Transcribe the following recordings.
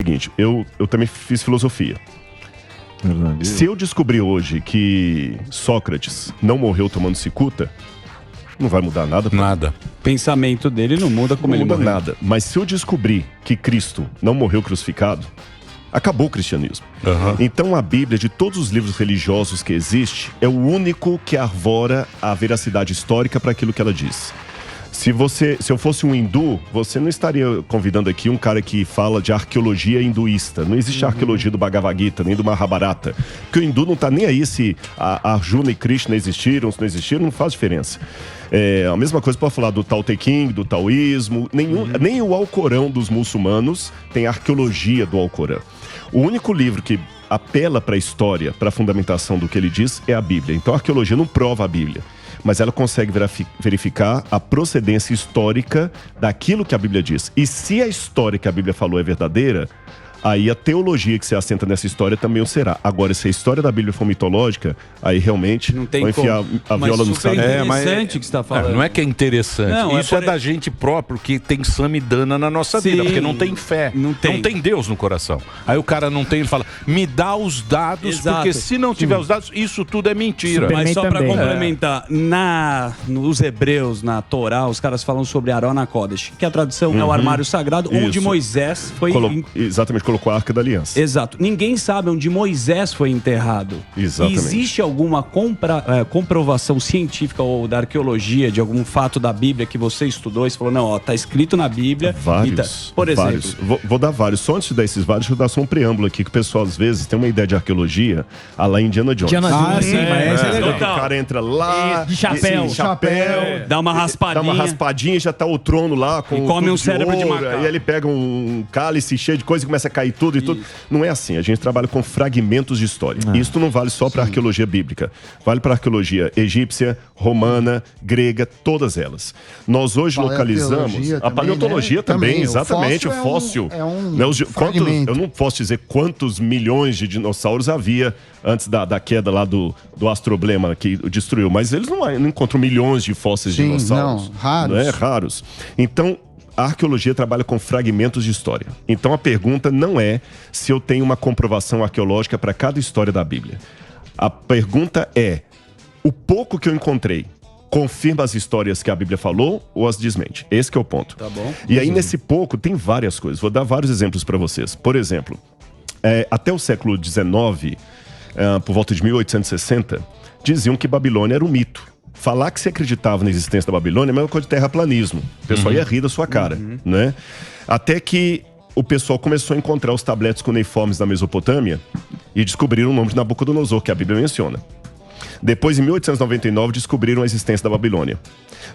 seguinte, eu também fiz filosofia. Se eu descobrir hoje que Sócrates não morreu tomando cicuta, não vai mudar nada. Nada. O pensamento dele não muda como ele morreu. Não muda nada. Mas se eu descobrir que Cristo não morreu crucificado, acabou o cristianismo. Então a Bíblia, de todos os livros religiosos que existe, é o único que arvora a veracidade histórica para aquilo que ela diz. Se eu fosse um hindu, você não estaria convidando aqui um cara que fala de arqueologia hinduísta. Não existe a arqueologia do Bhagavad Gita, nem do Mahabharata. Porque o hindu não está nem aí se a Arjuna e Krishna existiram, se não existiram, não faz diferença. A mesma coisa para falar do Tao Te Ching, do taoísmo. Nem o Alcorão dos muçulmanos tem arqueologia do Alcorão. O único livro que apela para a história, para a fundamentação do que ele diz, é a Bíblia. Então a arqueologia não prova a Bíblia, mas ela consegue verificar a procedência histórica daquilo que a Bíblia diz. E se a história que a Bíblia falou é verdadeira, aí a teologia que se assenta nessa história também o será. Agora, se a história da Bíblia for mitológica, aí realmente não tem vai enfiar a viola no saco. É interessante o que você está falando. Não é que é interessante. Não, isso é da gente próprio que tem samidana na nossa vida, porque não tem fé. Não tem Deus no coração. Aí o cara não tem, ele fala, me dá os dados, porque se não tiver os dados, isso tudo é mentira. Mas só para complementar, nos hebreus, na Torá, os caras falam sobre Arona Kodesh, que a tradução é o armário sagrado, onde Moisés foi... Exatamente, colocou a Arca da Aliança. Exato. Ninguém sabe onde Moisés foi enterrado. Exatamente. Existe alguma comprovação científica ou da arqueologia de algum fato da Bíblia que você estudou e você falou, não, ó, tá escrito na Bíblia. Vários. Por exemplo. Vários. Vou dar vários. Só antes de dar esses vários, deixa eu dar só um preâmbulo aqui, que o pessoal às vezes tem uma ideia de arqueologia a lá Indiana Jones. Sim, mas é legal. O cara entra lá... De chapéu. Dá uma raspadinha. Dá uma raspadinha e já tá o trono lá com e come um cérebro de macaco. E ele pega um cálice cheio de coisa e começa a cair tudo e tudo. Não é assim, a gente trabalha com fragmentos de história. Isso não vale só para arqueologia bíblica, vale para arqueologia egípcia, romana, grega, todas elas. Nós hoje localizamos a paleontologia, né? também, exatamente, o fóssil. Eu não posso dizer quantos milhões de dinossauros havia antes da queda lá do astroblema que destruiu, mas eles não encontram milhões de fósseis de dinossauros. Não, raros. Não é? Raros. Então, a arqueologia trabalha com fragmentos de história. Então a pergunta não é se eu tenho uma comprovação arqueológica para cada história da Bíblia. A pergunta é, o pouco que eu encontrei confirma as histórias que a Bíblia falou ou as desmente? Esse que é o ponto. Tá bom. E aí nesse pouco tem várias coisas. Vou dar vários exemplos para vocês. Por exemplo, até o século XIX, por volta de 1860, diziam que Babilônia era um mito. Falar que se acreditava na existência da Babilônia é a mesma coisa de terraplanismo. O pessoal ia rir da sua cara, né? Até que o pessoal começou a encontrar os tabletes cuneiformes na Mesopotâmia e descobriram o nome de Nabucodonosor, que a Bíblia menciona. Depois, em 1899, descobriram a existência da Babilônia.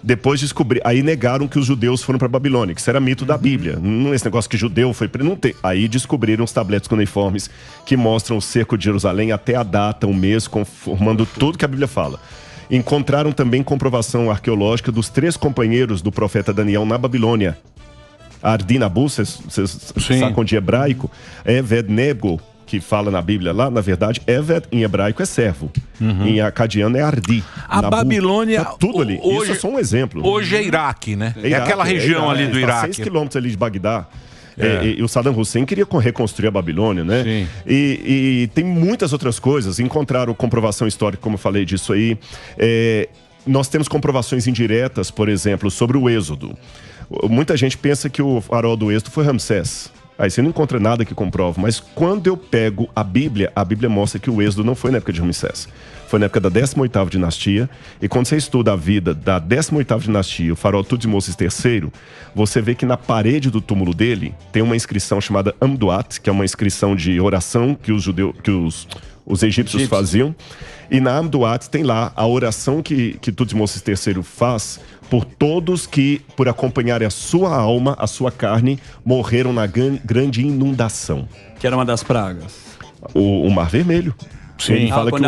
Depois aí negaram que os judeus foram para a Babilônia, que isso era mito da Bíblia. Não é esse negócio que judeu foi... Não tem. Aí descobriram os tabletes cuneiformes que mostram o cerco de Jerusalém até a data, o mês, conformando tudo que a Bíblia fala. Encontraram também comprovação arqueológica dos 3 companheiros do profeta Daniel na Babilônia. Ardinabu, vocês sacam de hebraico, Eved-Nego, que fala na Bíblia lá, na verdade, Eved em hebraico é servo. Em acadiano é Ardi. A Babilônia... Tá tudo ali. Isso é só um exemplo. Hoje é Iraque, né? É aquela região ali do Iraque. 6 quilômetros ali de Bagdá. E o Saddam Hussein queria reconstruir a Babilônia, né? Sim. E tem muitas outras coisas. Encontraram comprovação histórica, como eu falei disso aí. Nós temos comprovações indiretas, por exemplo, sobre o Êxodo. Muita gente pensa que o faraó do Êxodo foi Ramsés. Aí você não encontra nada que comprova. Mas quando eu pego a Bíblia mostra que o Êxodo não foi na época de Ramsés. Foi na época da 18ª dinastia. E quando você estuda a vida da 18ª dinastia, o faraó Tutmosis III, você vê que na parede do túmulo dele tem uma inscrição chamada Amduat, que é uma inscrição de oração que os egípcios faziam. E na Amduat tem lá a oração que Tutmosis III faz por todos que, por acompanharem a sua alma, a sua carne, morreram na grande inundação. Que era uma das pragas. O Mar Vermelho. Sim. Ele fala que quando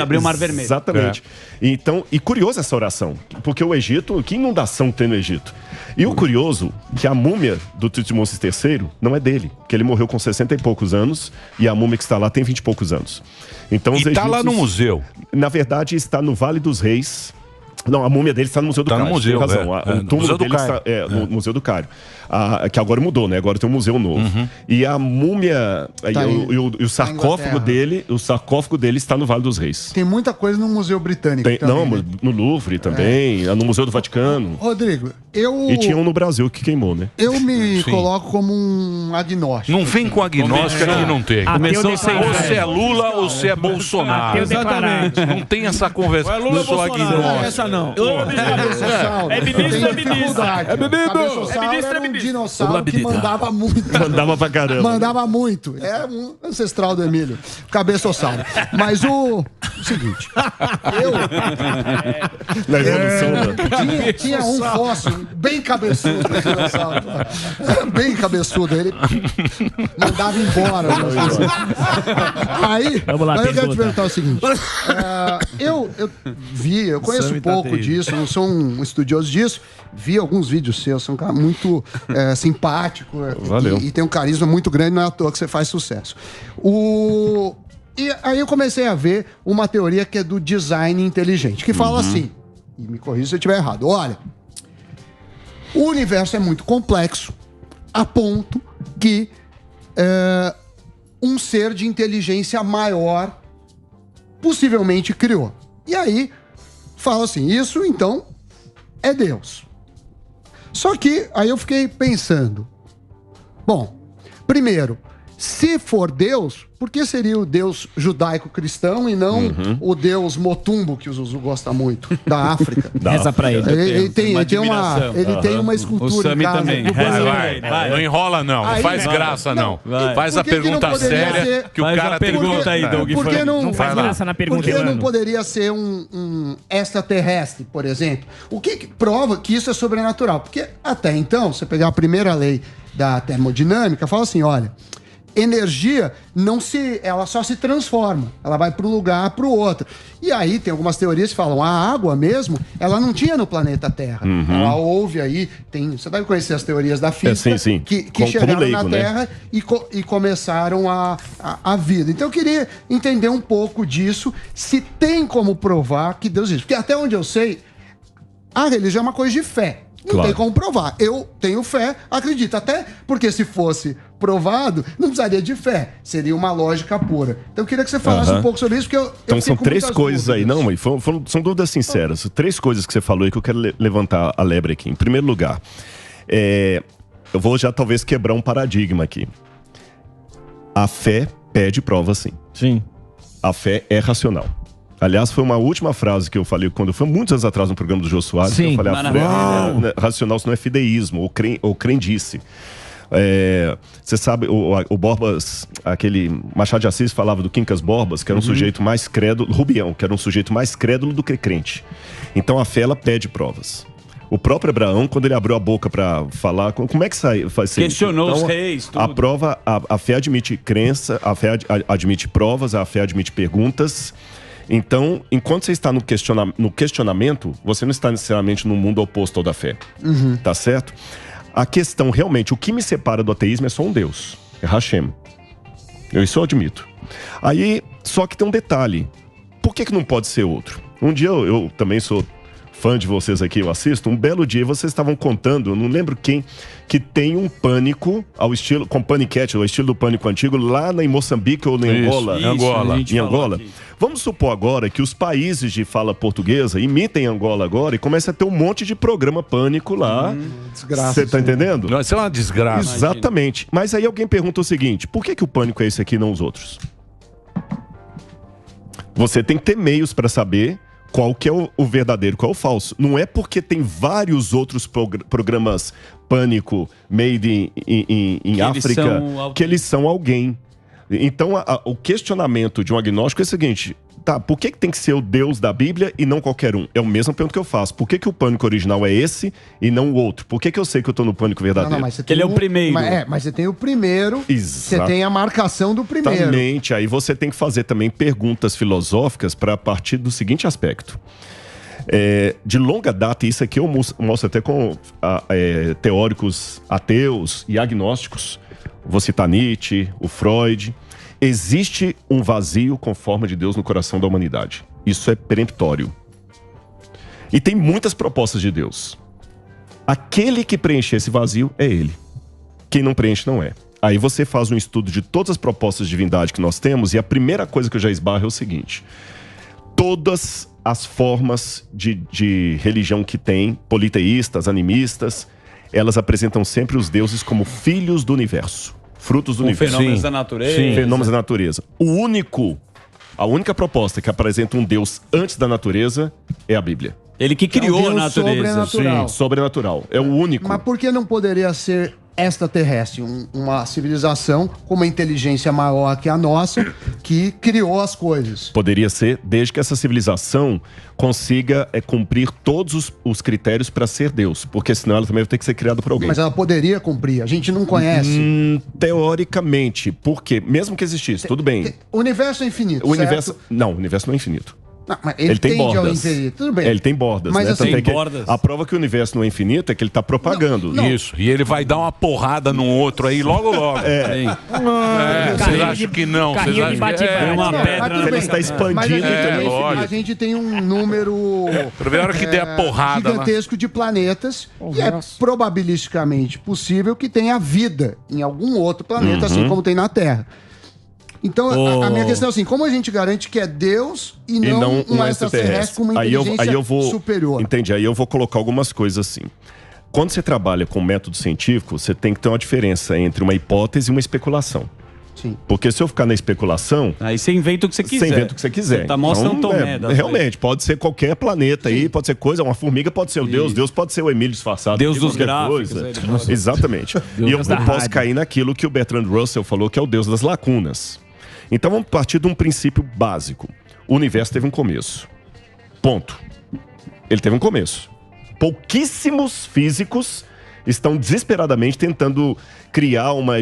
abriu o Mar Vermelho. Exatamente. Então, e curioso essa oração, porque o Egito, que inundação tem no Egito? E o curioso, que a múmia do Tutmosis III não é dele, que ele morreu com 60 e poucos anos, e a múmia que está lá tem 20 e poucos anos. Então, e está lá no museu. Na verdade, está no Vale dos Reis, Não, a múmia dele está no Museu do Cário. No museu, tem razão. O túmulo dele está no Museu do Cário. Que agora mudou, né? Agora tem um museu novo. E a múmia e o sarcófago dele, está no Vale dos Reis. Tem muita coisa no Museu Britânico também, não, né? No Louvre também, no Museu do Vaticano. Rodrigo, E tinha um no Brasil que queimou, né? Eu me coloco como um agnóstico. Não vem com agnóstico que não tem. Ou você é Lula ou você é Bolsonaro. Exatamente. Não tem essa conversa. Eu sou agnóstico. Não. É ministro. Era um dinossauro que mandava muito. Mandava pra caramba. Mandava muito. É um ancestral do Emílio. Cabeçossauro. Mas o seguinte. Na evolução, né? Tinha um fóssil bem cabeçudo. Bem cabeçudo. Ele mandava embora. Aí eu quero te perguntar o seguinte. Eu conheço pouco disso, não sou um estudioso disso. Vi alguns vídeos seus, sou um cara muito simpático. Valeu. E tem um carisma muito grande, não é à toa que você faz sucesso. E aí eu comecei a ver uma teoria que é do design inteligente, que fala assim, e me corrija se eu estiver errado, olha, o universo é muito complexo a ponto que um ser de inteligência maior possivelmente criou. E aí fala assim, isso então é Deus. Só que aí eu fiquei pensando, bom, primeiro, se for Deus, por que seria o Deus judaico-cristão e não o Deus Motumbo, que o Zuzu gosta muito, da África? Reza pra ele. Ele tem uma escultura em casa. Também. Vai. Não enrola, não. Não faz graça, não. Faz a pergunta séria que o cara tem. Pergunta aí, Doug. Não faz graça na pergunta. Por que não poderia ser um extraterrestre, por exemplo? O que prova que isso é sobrenatural? Porque até então, você pegar a primeira lei da termodinâmica, fala assim, olha, energia ela só se transforma, ela vai para um lugar para o outro. E aí tem algumas teorias que falam, a água mesmo, ela não tinha no planeta Terra. Ela houve aí, você deve conhecer as teorias da física, sim. que chegaram leigo, na Terra, né? e começaram a vida. Então eu queria entender um pouco disso, se tem como provar que Deus existe. Porque até onde eu sei, a religião é uma coisa de fé. Não tem como provar. Eu tenho fé, acredito. Até porque se fosse provado, não precisaria de fé. Seria uma lógica pura. Então eu queria que você falasse um pouco sobre isso, porque então são três coisas aí. Não, mãe, são dúvidas sinceras. Três coisas que você falou aí que eu quero levantar a lebre aqui. Em primeiro lugar, eu vou já talvez quebrar um paradigma aqui. A fé pede prova, sim. Sim. A fé é racional. Aliás, foi uma última frase que eu falei quando foi muitos anos atrás no programa do Jô Soares. Sim, que eu falei, racional isso não é fideísmo ou crendice. Você sabe, o Borbas, aquele Machado de Assis falava do Quincas Borbas, que era um sujeito mais crédulo, Rubião, que era um sujeito mais crédulo do que crente. Então a fé, ela pede provas. O próprio Abraão, quando ele abriu a boca para falar, como é que faz isso? Questionou então, os reis, tudo. A prova, a fé admite crença, a fé admite provas, a fé admite perguntas. Então, enquanto você está no questionamento, você não está necessariamente no mundo oposto ao da fé. Tá certo? A questão, realmente, o que me separa do ateísmo é só um Deus. É Hashem. Isso eu admito. Aí, só que tem um detalhe. Por que não pode ser outro? Um dia eu também sou fã de vocês aqui, eu assisto. Um belo dia vocês estavam contando, eu não lembro quem, que tem um pânico ao estilo, com paniquete, ao estilo do pânico antigo, lá em Moçambique ou em Angola. Em Angola. Vamos supor agora que os países de fala portuguesa imitem Angola agora e comecem a ter um monte de programa pânico lá. Desgraça. Você tá entendendo? Não, isso é uma desgraça. Exatamente. Mas aí alguém pergunta o seguinte, por que o pânico é esse aqui e não os outros? Você tem que ter meios para saber qual que é o verdadeiro, qual é o falso. Não é porque tem vários outros programas pânico made em África que eles são alguém. Então, o questionamento de um agnóstico é o seguinte, tá, por que tem que ser o Deus da Bíblia e não qualquer um? É o mesmo pergunta que eu faço. Por que o pânico original é esse e não o outro? Por que eu sei que eu tô no pânico verdadeiro? Mas você tem ele é o primeiro. Mas você tem o primeiro, você tem a marcação do primeiro. Exatamente. Aí você tem que fazer também perguntas filosóficas para partir do seguinte aspecto. De longa data, isso aqui eu mostro até com teóricos ateus e agnósticos, vou citar Nietzsche, o Freud. Existe um vazio com forma de Deus no coração da humanidade. Isso é peremptório. E tem muitas propostas de Deus. Aquele que preencher esse vazio é ele. Quem não preenche não é. Aí você faz um estudo de todas as propostas de divindade que nós temos, e a primeira coisa que eu já esbarro é o seguinte: todas as formas de religião que tem, politeístas, animistas, elas apresentam sempre os deuses como filhos do universo, frutos do universo. Fenômenos da natureza. Sim, fenômenos da natureza. A única proposta que apresenta um Deus antes da natureza é a Bíblia. Ele que criou a natureza. Sobrenatural. Sim, sobrenatural. É o único. Mas por que não poderia ser extraterrestre? Uma civilização com uma inteligência maior que a nossa, que criou as coisas. Poderia ser, desde que essa civilização consiga cumprir todos os critérios para ser Deus. Porque senão ela também vai ter que ser criada por alguém. Mas ela poderia cumprir. A gente não conhece. Teoricamente. Porque, mesmo que existisse, tudo bem. O universo é infinito, O universo... certo? Não, o universo não é infinito. Não, mas ele tem tende ao bordas. infinito. Tudo bem. Ele tem bordas, Mas né? assim, Tanto é que bordas. a prova que o universo não é infinito é que ele está propagando. Não. Isso. E ele vai dar uma porrada no outro aí logo. Vocês acham que não? Vocês Carrinho de acham que bate-bate. É uma Mas pedra. tudo Ele bem. está expandindo. Mas a gente, lógico. a gente tem um número A hora que der a porrada lá. gigantesco de planetas e é probabilisticamente possível que tenha vida em algum outro planeta, assim como tem na Terra. Então, a minha questão é assim, como a gente garante que é Deus e não um extraterrestre com uma inteligência superior? Entendi, aí eu vou colocar algumas coisas assim. Quando você trabalha com método científico, você tem que ter uma diferença entre uma hipótese e uma especulação. Sim. Porque se eu ficar na especulação... Aí você inventa o que você quiser. Você inventa o que você quiser. Você tá mó São Tomé das realmente, pode ser qualquer planeta aí, pode ser coisa, uma formiga pode ser o Deus, Deus pode ser o Emílio disfarçado. Deus de dos qualquer gráficos, coisa. ele pode. Exatamente. E eu da posso rádio. cair naquilo que o Bertrand Russell falou, que é o Deus das lacunas. Então vamos partir de um princípio básico. O universo teve um começo. Ponto. Ele teve um começo. Pouquíssimos físicos estão desesperadamente tentando criar uma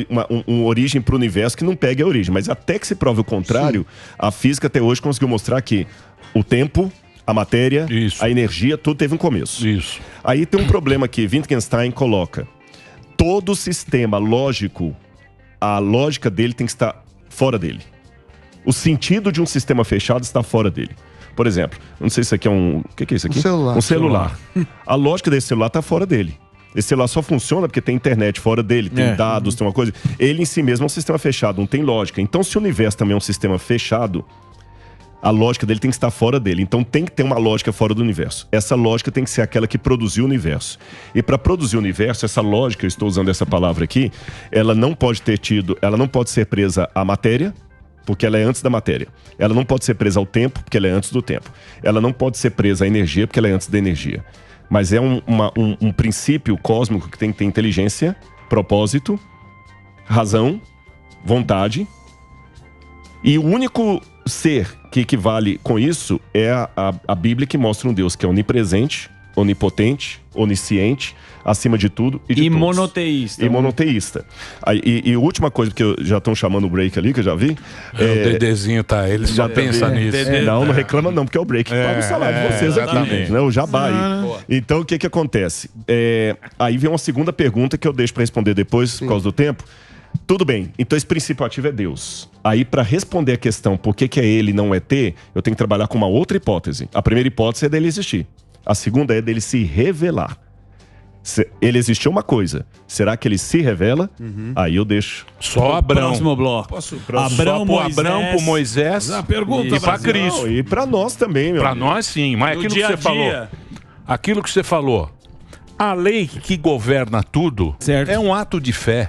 origem para o universo que não pegue a origem. Mas até que se prove o contrário, a física até hoje conseguiu mostrar que o tempo, a matéria, Isso. a energia, tudo teve um começo. Isso. Aí tem um problema que Wittgenstein coloca. Todo sistema lógico, a lógica dele tem que estar fora dele. O sentido de um sistema fechado está fora dele. Por exemplo, não sei se isso aqui é um... O que é isso aqui? Um celular. Um celular. A lógica desse celular está fora dele. Esse celular só funciona porque tem internet fora dele, tem dados, tem uma coisa... Ele em si mesmo é um sistema fechado, não tem lógica. Então, se o universo também é um sistema fechado, a lógica dele tem que estar fora dele. Então, tem que ter uma lógica fora do universo. Essa lógica tem que ser aquela que produziu o universo. E para produzir o universo, essa lógica, eu estou usando essa palavra aqui, ela não pode ser presa à matéria, porque ela é antes da matéria. Ela não pode ser presa ao tempo, porque ela é antes do tempo. Ela não pode ser presa à energia, porque ela é antes da energia. Mas é um princípio cósmico que tem que ter inteligência, propósito, razão, vontade. E o único ser que equivale com isso é a Bíblia, que mostra um Deus que é onipresente, onipotente, onisciente, acima de tudo e de todos. Monoteísta. E monoteísta. E a última coisa, porque já estão chamando o break ali, que eu já vi. O Dedezinho tá, ele já pensa nisso. Não reclama não, porque é o break que paga o salário de vocês aqui, né? O jabá aí. Então, o que acontece? Aí vem uma segunda pergunta que eu deixo para responder depois, por causa do tempo. Tudo bem, então esse princípio ativo é Deus. Aí, para responder a questão por que é ele e não é ter, eu tenho que trabalhar com uma outra hipótese. A primeira hipótese é dele existir. A segunda é dele se revelar. Ele existiu uma coisa. Será que ele se revela? Aí eu deixo. Só Abrão. Próximo bloco. Abrão pro Moisés. A pergunta, e para Cristo. E para nós também, meu Para amigo. nós sim, mas aquilo que você falou. Aquilo que você falou. A lei que governa tudo é um ato de fé.